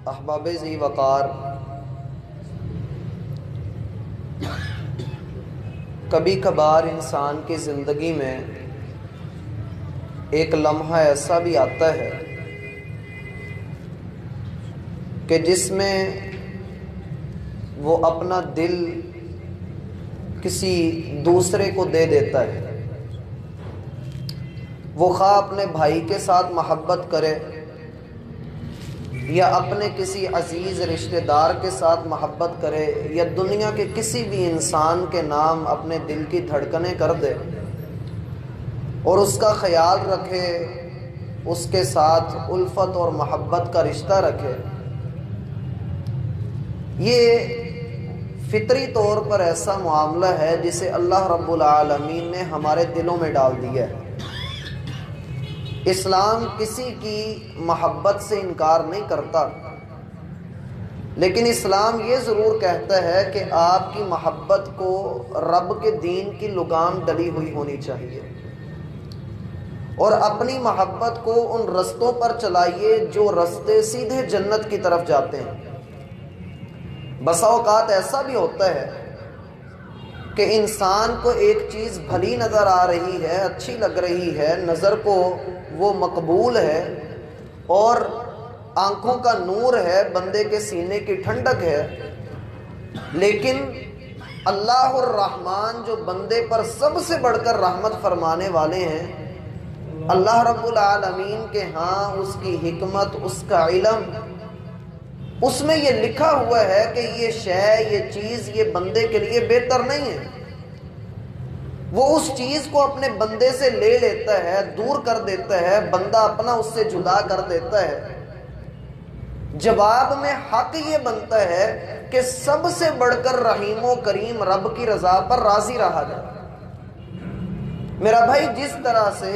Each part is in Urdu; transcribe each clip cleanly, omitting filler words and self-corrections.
احباب ذی وقار، کبھی کبھار انسان کی زندگی میں ایک لمحہ ایسا بھی آتا ہے کہ جس میں وہ اپنا دل کسی دوسرے کو دے دیتا ہے۔ وہ خواہ اپنے بھائی کے ساتھ محبت کرے یا اپنے کسی عزیز رشتہ دار کے ساتھ محبت کرے یا دنیا کے کسی بھی انسان کے نام اپنے دل کی دھڑکنیں کر دے اور اس کا خیال رکھے، اس کے ساتھ الفت اور محبت کا رشتہ رکھے۔ یہ فطری طور پر ایسا معاملہ ہے جسے اللہ رب العالمین نے ہمارے دلوں میں ڈال دیا ہے۔ اسلام کسی کی محبت سے انکار نہیں کرتا، لیکن اسلام یہ ضرور کہتا ہے کہ آپ کی محبت کو رب کے دین کی لگام ڈلی ہوئی ہونی چاہیے، اور اپنی محبت کو ان رستوں پر چلائیے جو رستے سیدھے جنت کی طرف جاتے ہیں۔ بسا اوقات ایسا بھی ہوتا ہے کہ انسان کو ایک چیز بھلی نظر آ رہی ہے، اچھی لگ رہی ہے، نظر کو وہ مقبول ہے اور آنکھوں کا نور ہے، بندے کے سینے کی ٹھنڈک ہے، لیکن اللہ الرحمن جو بندے پر سب سے بڑھ کر رحمت فرمانے والے ہیں، اللہ رب العالمین کے ہاں اس کی حکمت، اس کا علم، اس میں یہ لکھا ہوا ہے کہ یہ شے، یہ چیز یہ بندے کے لیے بہتر نہیں ہے۔ وہ اس چیز کو اپنے بندے سے لے لیتا ہے، دور کر دیتا ہے، بندہ اپنا اس سے جدا کر دیتا ہے۔ جواب میں حق یہ بنتا ہے کہ سب سے بڑھ کر رحیم و کریم رب کی رضا پر راضی رہا جائے۔ میرا بھائی، جس طرح سے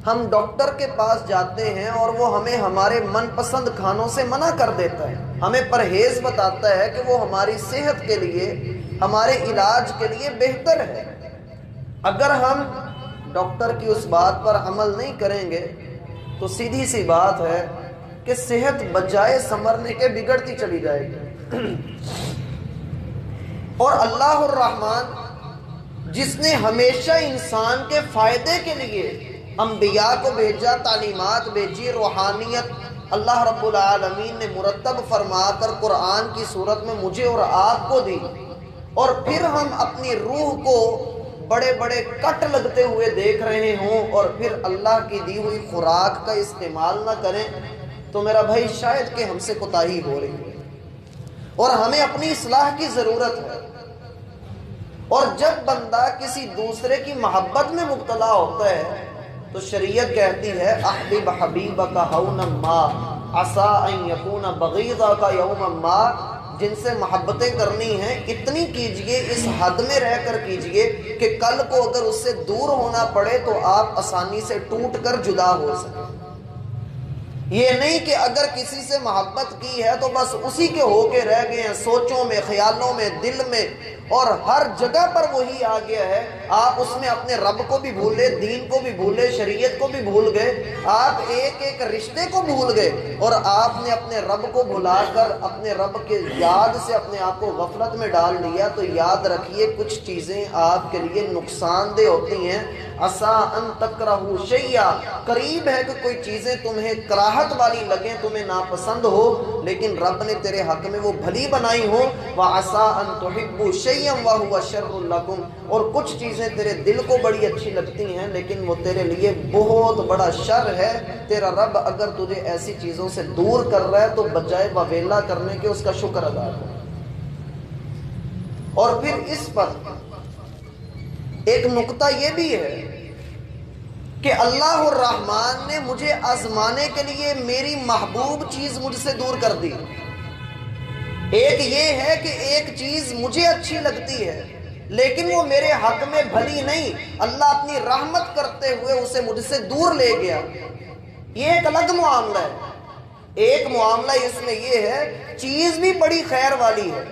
ہم ڈاکٹر کے پاس جاتے ہیں اور وہ ہمیں ہمارے من پسند کھانوں سے منع کر دیتا ہے، ہمیں پرہیز بتاتا ہے کہ وہ ہماری صحت کے لیے، ہمارے علاج کے لیے بہتر ہے، اگر ہم ڈاکٹر کی اس بات پر عمل نہیں کریں گے تو سیدھی سی بات ہے کہ صحت بجائے سنورنے کے بگڑتی چلی جائے گی۔ اور اللہ الرحمن جس نے ہمیشہ انسان کے فائدے کے لیے انبیاء کو بھیجا، تعلیمات بھیجی، روحانیت اللہ رب العالمین نے مرتب فرما کر قرآن کی صورت میں مجھے اور آپ کو دی، اور پھر ہم اپنی روح کو بڑے بڑے کٹ لگتے ہوئے دیکھ رہے ہوں اور پھر اللہ کی دی ہوئی خوراک کا استعمال نہ کریں، تو میرا بھائی شاید کہ ہم سے کوتاہی ہو رہی ہے اور ہمیں اپنی اصلاح کی ضرورت ہے۔ اور جب بندہ کسی دوسرے کی محبت میں مبتلا ہوتا ہے تو شریعت کہتی ہے احبب حبیبک ہونا ما عسیٰ ان یکون بغیضک یوما ما، جن سے محبتیں کرنی ہیں اتنی کیجئے، اس حد میں رہ کر کیجئے کہ کل کو اگر اس سے دور ہونا پڑے تو آپ آسانی سے ٹوٹ کر جدا ہو سکیں۔ یہ نہیں کہ اگر کسی سے محبت کی ہے تو بس اسی کے ہو کے رہ گئے ہیں، سوچوں میں، خیالوں میں، دل میں، اور ہر جگہ پر وہی آ گیا ہے، آپ اس میں اپنے رب کو بھی بھولے، دین کو بھی بھولے، شریعت کو بھی بھول گئے، آپ ایک ایک رشتے کو بھول گئے، اور آپ نے اپنے رب کو بھلا کر اپنے رب کے یاد سے اپنے آپ کو غفلت میں ڈال دیا۔ تو یاد رکھیے کچھ چیزیں آپ کے لیے نقصان دہ ہوتی ہیں۔ عسیٰ ان تکرہوا شیئا، قریب ہے کہ کوئی چیزیں تمہیں کراہت والی لگیں، تمہیں ناپسند ہو، لیکن رب نے تیرے حق میں وہ بھلی بنائی ہو۔ وعسیٰ ان تحبوا شیئا وہو شر لکم، اور کچھ چیزیں تیرے دل کو بڑی اچھی لگتی ہیں لیکن وہ تیرے لیے بہت بڑا شر ہے۔ تیرا رب اگر تجھے ایسی چیزوں سے دور کر رہا ہے تو بجائے وویلا کرنے کے اس کا شکر ادا کر۔ اور پھر اس پر ایک نقطہ یہ بھی ہے کہ اللہ الرحمن نے مجھے آزمانے کے لیے میری محبوب چیز مجھ سے دور کر دی۔ ایک یہ ہے کہ ایک چیز مجھے اچھی لگتی ہے لیکن وہ میرے حق میں بھلی نہیں، اللہ اپنی رحمت کرتے ہوئے اسے مجھ سے دور لے گیا، یہ ایک الگ معاملہ ہے۔ ایک معاملہ اس میں یہ ہے چیز بھی بڑی خیر والی ہے،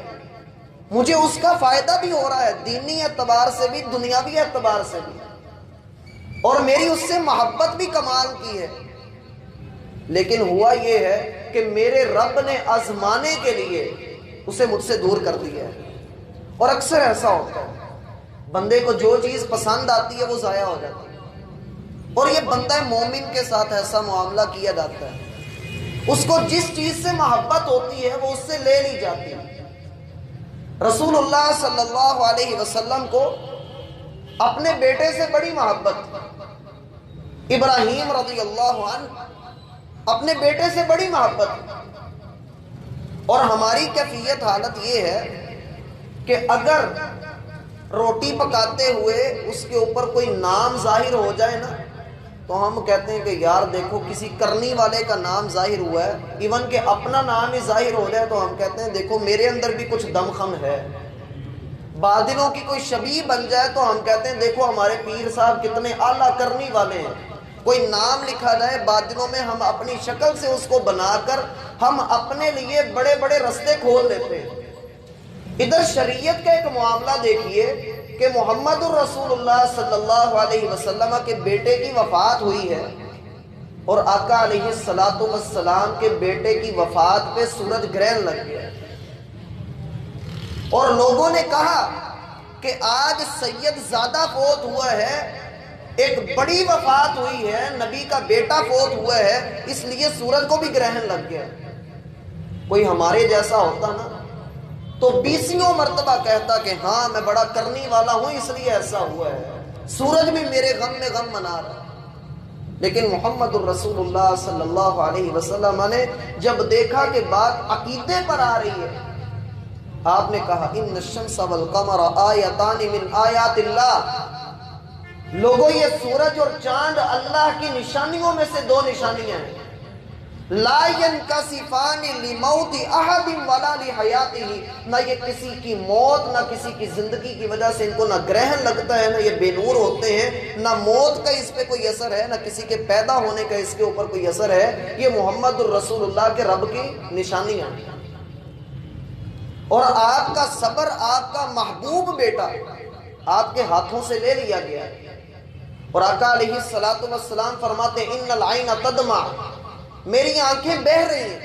مجھے اس کا فائدہ بھی ہو رہا ہے، دینی اعتبار سے بھی، دنیاوی اعتبار سے بھی، اور میری اس سے محبت بھی کمال کی ہے، لیکن ہوا یہ ہے کہ کہ میرے رب نے آزمانے کے لیے اسے مجھ سے دور کر دیا ہے۔ اور اکثر ایسا ہوتا ہے، بندے کو جو چیز پسند آتی ہے وہ ضائع ہو جاتی ہے، اور یہ بندہ مومن کے ساتھ ایسا معاملہ کیا جاتا ہے، اس کو جس چیز سے محبت ہوتی ہے وہ اس سے لے لی جاتی ہے۔ رسول اللہ صلی اللہ علیہ وسلم کو اپنے بیٹے سے بڑی محبت، ابراہیم رضی اللہ عنہ اپنے بیٹے سے بڑی محبت، اور ہماری کیفیت حالت یہ ہے کہ اگر روٹی پکاتے ہوئے اس کے اوپر کوئی نام ظاہر ہو جائے نا تو ہم کہتے ہیں کہ یار دیکھو کسی کرنی والے کا نام ظاہر ہوا ہے، ایون کہ اپنا نام ہی ظاہر ہو جائے تو ہم کہتے ہیں دیکھو میرے اندر بھی کچھ دم خم ہے۔ بادلوں کی کوئی شبیہ بن جائے تو ہم کہتے ہیں دیکھو ہمارے پیر صاحب کتنے اعلیٰ کرنی والے ہیں۔ کوئی نام لکھا جائے بادلوں میں، ہم اپنی شکل سے اس کو بنا کر ہم اپنے لیے بڑے بڑے رستے کھول لیتے ہیں۔ ادھر شریعت کا ایک معاملہ دیکھیے کہ محمد الرسول اللہ صلی اللہ علیہ وسلم کے بیٹے کی وفات ہوئی ہے، اور آقا علیہ السلام کے بیٹے کی وفات پہ سورج گرہن لگ گیا، اور لوگوں نے کہا کہ آج سید زادہ فوت ہوا ہے، ایک بڑی وفات ہوئی ہے، نبی کا بیٹا فوت ہوا ہے، اس لیے سورج کو بھی گرہن لگ گیا۔ کوئی ہمارے جیسا ہوتا نا تو 20 مرتبہ کہتا کہ ہاں میں بڑا کرنی والا ہوں اس لیے ایسا ہوا ہے، سورج بھی میرے غم میں غم منا رہا ہے۔ لیکن محمد الرسول اللہ صلی اللہ علیہ وسلم نے جب دیکھا کہ بات عقیدے پر آ رہی ہے، آپ نے کہا ان الشمس والقمر آیتان من آیات اللہ، لوگوں یہ سورج اور چاند اللہ کی نشانیوں میں سے 2 نشانیاں ہیں، لا ينکسفان لموت احد ولا لحیاتہ، نہ یہ کسی کی موت نہ کسی کی زندگی کی وجہ سے ان کو نہ گرہن لگتا ہے، نہ یہ بے نور ہوتے ہیں، نہ موت کا اس پہ کوئی اثر ہے، نہ کسی کے پیدا ہونے کا اس کے اوپر کوئی اثر ہے، یہ محمد الرسول اللہ کے رب کی نشانیاں ہیں۔ اور آپ کا صبر، آپ کا محبوب بیٹا آپ کے ہاتھوں سے لے لیا گیا، اور آقا علیہ السلام فرماتے ہیں ان العین تدمع، میری آنکھیں بہہ رہی ہیں،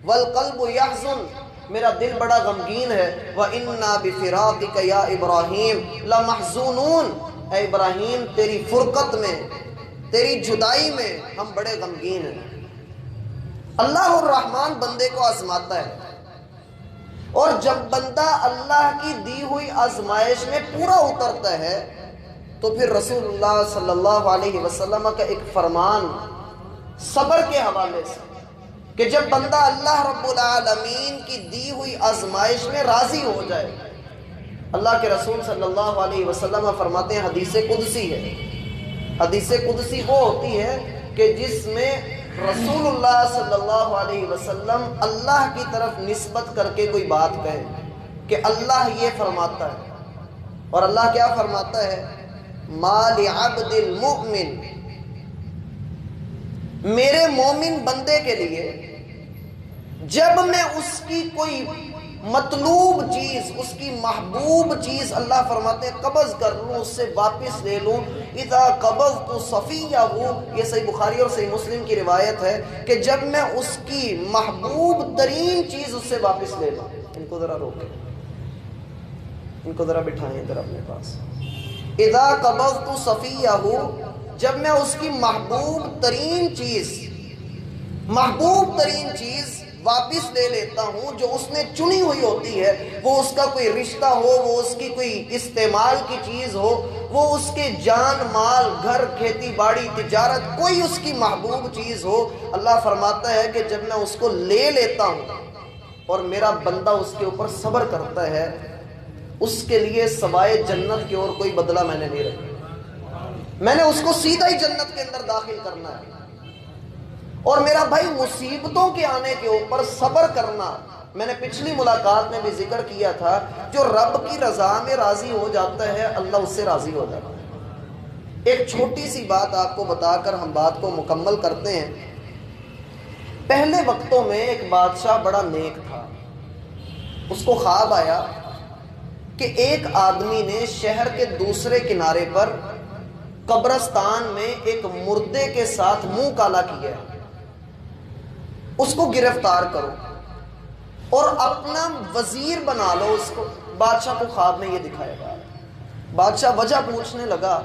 والقلب یحزن، میرا دل بڑا غمگین ہے، وَإِنَّا بِفِرَاقِكَ يَا إِبْرَاهِيمُ لَمَحْزُونُونَ، اے ابراہیم تیری فرقت میں، تیری جدائی میں ہم بڑے غمگین ہیں۔ اللہ الرحمن بندے کو آزماتا ہے، اور جب بندہ اللہ کی دی ہوئی آزمائش میں پورا اترتا ہے تو پھر رسول اللہ صلی اللہ علیہ وسلم کا ایک فرمان صبر کے حوالے سے کہ جب بندہ اللہ رب العالمین کی دی ہوئی آزمائش میں راضی ہو جائے، اللہ کے رسول صلی اللہ علیہ وسلم فرماتے ہیں حدیث قدسی ہے، حدیث قدسی وہ ہوتی ہے کہ جس میں رسول اللہ صلی اللہ علیہ وسلم اللہ کی طرف نسبت کر کے کوئی بات کہے کہ اللہ یہ فرماتا ہے، اور اللہ کیا فرماتا ہے؟ ما لعبد المؤمن، میرے مومن بندے کے لیے جب میں اس کی کوئی مطلوب چیز، اس کی محبوب چیز، اللہ فرماتے ہیں قبض کر لوں، اس سے واپس لے لوں، اذا قبضت صفیہ، یہ صحیح بخاری اور صحیح مسلم کی روایت ہے کہ جب میں اس کی محبوب ترین چیز اس سے واپس لے لوں۔ ان کو ذرا روکیں، ان کو ذرا بٹھائیں ادھر اپنے پاس۔ اذا قبضت صفیہ، جب میں اس کی محبوب ترین چیز واپس لے لیتا ہوں جو اس نے چنی ہوئی ہوتی ہے، وہ اس کا کوئی رشتہ ہو، وہ اس کی کوئی استعمال کی چیز ہو، وہ اس کے جان مال، گھر، کھیتی باڑی، تجارت، کوئی اس کی محبوب چیز ہو، اللہ فرماتا ہے کہ جب میں اس کو لے لیتا ہوں اور میرا بندہ اس کے اوپر صبر کرتا ہے، اس کے لیے سوائے جنت کے اور کوئی بدلہ میں نے نہیں رکھا، میں نے اس کو سیدھا ہی جنت کے اندر داخل کرنا ہے۔ اور میرا بھائی مصیبتوں کے آنے کے اوپر صبر کرنا، میں نے پچھلی ملاقات میں بھی ذکر کیا تھا، جو رب کی رضا میں راضی ہو جاتا ہے اللہ اس سے راضی ہو جاتا ہے۔ ایک چھوٹی سی بات آپ کو بتا کر ہم بات کو مکمل کرتے ہیں۔ پہلے وقتوں میں ایک بادشاہ بڑا نیک تھا، اس کو خواب آیا کہ ایک آدمی نے شہر کے دوسرے کنارے پر قبرستان میں ایک مردے کے ساتھ منہ کالا کیا، اس کو گرفتار کرو اور اپنا وزیر بنا لو اس کو۔ بادشاہ کو خواب میں یہ دکھایا گیا۔ بادشاہ وجہ پوچھنے لگا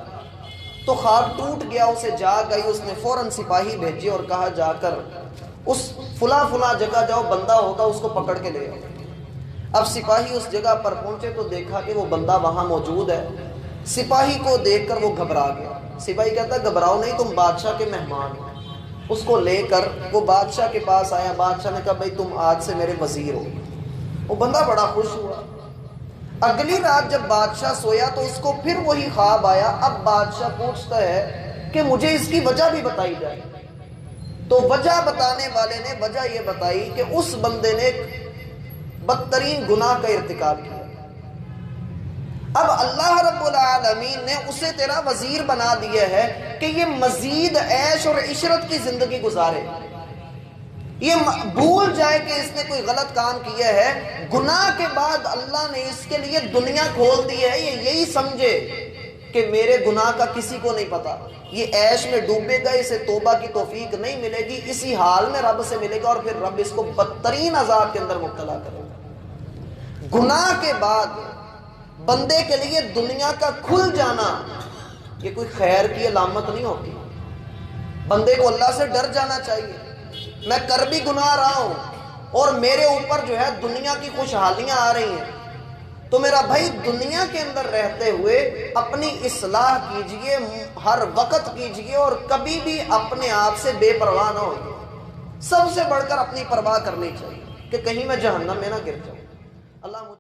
تو خواب ٹوٹ گیا، اسے جاگ گئی، اس نے فوراً سپاہی بھیجے اور کہا جا کر اس فلاں جگہ جاؤ، بندہ ہوگا اس کو پکڑ کے لے آؤ۔ اب سپاہی اس جگہ پر پہنچے تو دیکھا کہ وہ بندہ وہاں موجود ہے۔ سپاہی کو دیکھ کر وہ گھبرا گیا۔ سپاہی کہتا گھبراؤ نہیں، تم بادشاہ کے مہمان ہو۔ اس کو لے کر وہ بادشاہ کے پاس آیا۔ بادشاہ نے کہا بھائی تم آج سے میرے وزیر ہو۔ وہ بندہ بڑا خوش ہوا۔ اگلی رات جب بادشاہ سویا تو اس کو پھر وہی خواب آیا۔ اب بادشاہ پوچھتا ہے کہ مجھے اس کی وجہ بھی بتائی جائے۔ تو وجہ بتانے والے نے وجہ یہ بتائی کہ اس بندے نے بدترین گناہ کا ارتکاب کیا۔ اب اللہ رب العالمین نے اسے تیرا وزیر بنا دیا ہے کہ یہ مزید عیش اور عشرت کی زندگی گزارے، یہ بھول جائے کہ اس نے کوئی غلط کام کیا ہے۔ گناہ کے بعد اللہ نے اس کے لیے دنیا کھول دی ہے، یہ یہی سمجھے کہ میرے گناہ کا کسی کو نہیں پتا، یہ عیش میں ڈوبے گا، اسے توبہ کی توفیق نہیں ملے گی، اسی حال میں رب سے ملے گا اور پھر رب اس کو بدترین عذاب کے اندر مبتلا کرے گا۔ گناہ کے بعد بندے کے لیے دنیا کا کھل جانا یہ کوئی خیر کی علامت نہیں ہوتی۔ بندے کو اللہ سے ڈر جانا چاہیے۔ میں کر بھی گناہ رہا ہوں اور میرے اوپر جو ہے دنیا کی خوشحالیاں آ رہی ہیں، تو میرا بھائی دنیا کے اندر رہتے ہوئے اپنی اصلاح کیجئے، ہر وقت کیجئے اور کبھی بھی اپنے آپ سے بے پرواہ نہ ہوئے۔ سب سے بڑھ کر اپنی پرواہ کرنی چاہیے کہ کہیں میں جہنم میں نہ گر جاؤں۔ اللہ